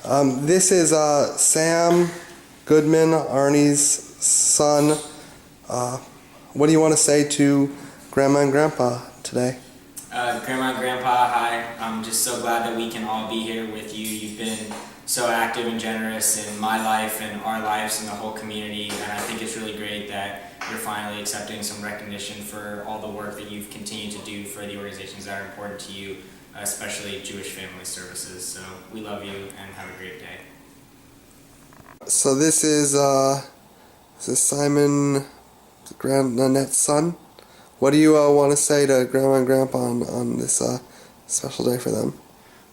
This is Sam Goodman, Arnie's son. What do you want to say to Grandma and Grandpa today? Grandma and Grandpa, hi. I'm just so glad that we can all be here with you. You've been so active and generous in my life and our lives and the whole community, and I think it's really great that you're finally accepting some recognition for all the work that you've continued to do for the organizations that are important to you, especially Jewish Family Services. So we love you and have a great day. So this is Simon, Nanette's son. What do you want to say to Grandma and Grandpa on this special day for them?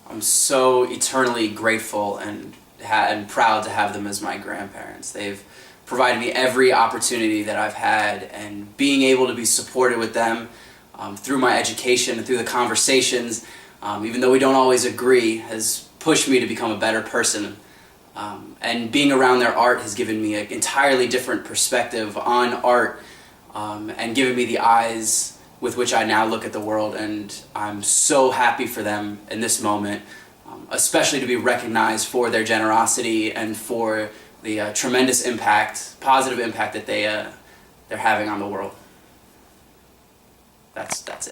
I'm so eternally grateful and proud to have them as my grandparents. They've provided me every opportunity that I've had, and being able to be supported with them through my education and through the conversations, even though we don't always agree, has pushed me to become a better person. And being around their art has given me an entirely different perspective on art, and given me the eyes with which I now look at the world, and I'm so happy for them in this moment, especially to be recognized for their generosity and for the tremendous impact, positive impact that they're having on the world. That's it.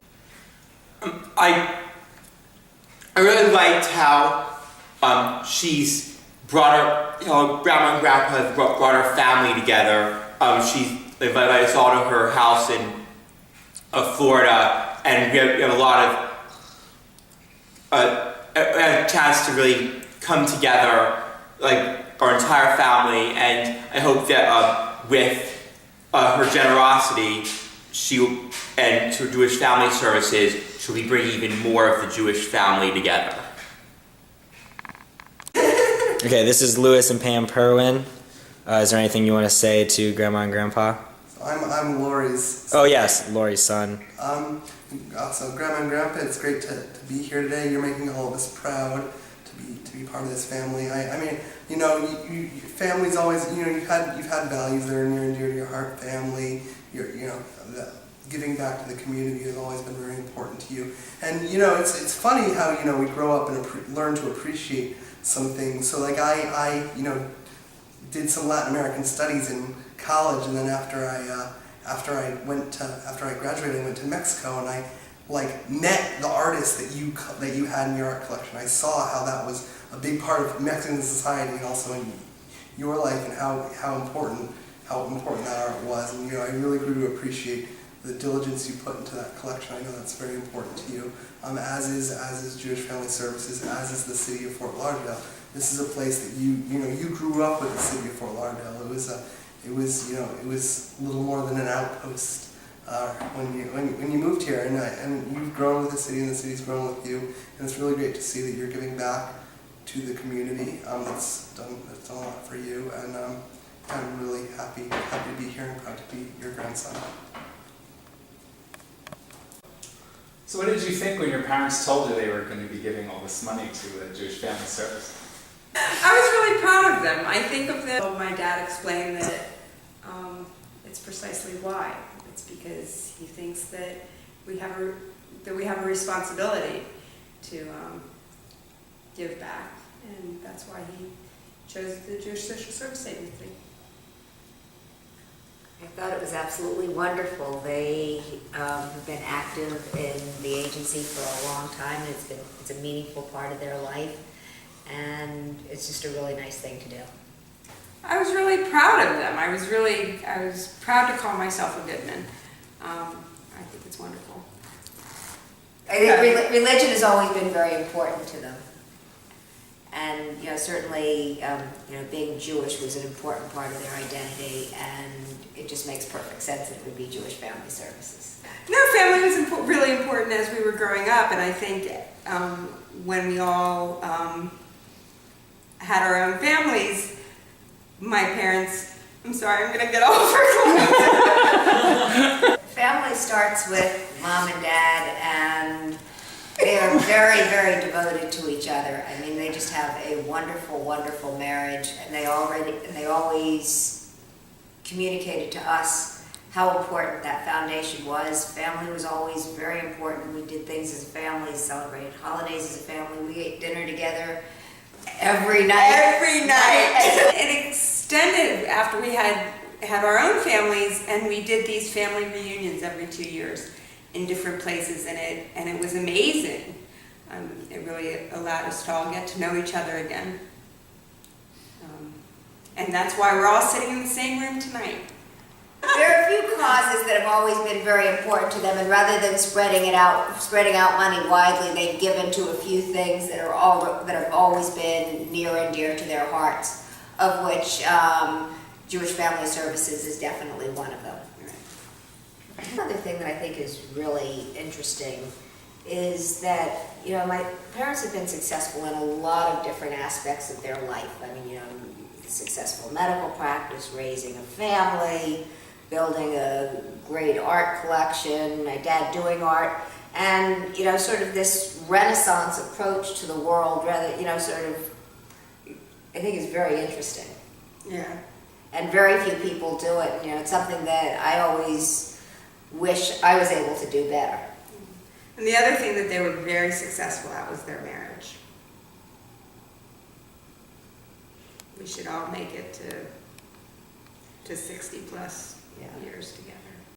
I really liked how she's brought her, Grandma and Grandpa have brought her family together. She invited us all to her house in Florida, and we have a lot of a chance to really come together, like our entire family. And I hope that with her generosity, and to Jewish Family Services, she'll be bringing even more of the Jewish family together. Okay, this is Louis and Pam Perwin. Is there anything you want to say to Grandma and Grandpa? I'm Lori's son. Oh yes, Lori's son. So Grandma and Grandpa, it's great to be here today. You're making all of us proud to be part of this family. I mean, you know, you family's always, you know, you've had values that are near and dear to your heart. Family, giving back to the community has always been very important to you. And you know, it's funny how, you know, we grow up and learn to appreciate some things. So like I you know, did some Latin American studies in college, and then after I graduated, I went to Mexico, and I met the artists that you had in your art collection. I saw how that was a big part of Mexican society, and also in your life, and how important that art was. And you know, I really grew to appreciate the diligence you put into that collection. I know that's very important to you. As is Jewish Family Services, as is the city of Fort Lauderdale. This is a place that you grew up with the city of Fort Lauderdale. It was little more than an outpost when you moved here, and you've grown with the city, and the city's grown with you. And it's really great to see that you're giving back to the community. That's done a lot for you, and I'm really happy to be here and proud to be your grandson. So what did you think when your parents told you they were going to be giving all this money to the Jewish Family Service? I was really proud of them. I think of them. My dad explained that it's precisely why. It's because he thinks that we have a responsibility to give back, and that's why he chose the Jewish Social Service Agency. I thought it was absolutely wonderful. They have been active in the agency for a long time, and it's a meaningful part of their life, and it's just a really nice thing to do. I was really proud of them. I was proud to call myself a Goodman. I think it's wonderful. I think religion has always been very important to them. And you know, certainly, being Jewish was an important part of their identity, and it just makes perfect sense that it would be Jewish Family Services. No, family was really important as we were growing up, and I think when we all had our own families, my parents, I'm sorry, I'm going to get over. Family starts with mom and dad, and they are very, very devoted to each other. I mean, they just have a wonderful, wonderful marriage, and they always communicated to us how important that foundation was. Family was always very important. We did things as a family, celebrated holidays as a family. We ate dinner together Every night. Every night. It extended after we had our own families, and we did these family reunions every 2 years in different places, and it was amazing. It really allowed us to all get to know each other again. And that's why we're all sitting in the same room tonight. There are a few causes that have always been very important to them, and rather than spreading out money widely, they've given to a few things that have always been near and dear to their hearts, of which Jewish Family Services is definitely one of them. Another thing that I think is really interesting is that, my parents have been successful in a lot of different aspects of their life. I mean, successful medical practice, raising a family, building a great art collection, my dad doing art, and, sort of this Renaissance approach to the world, rather, I think is very interesting. Yeah. And very few people do it. It's something that I always wish I was able to do better. And the other thing that they were very successful at was their marriage. We should all make it to 60 plus years together.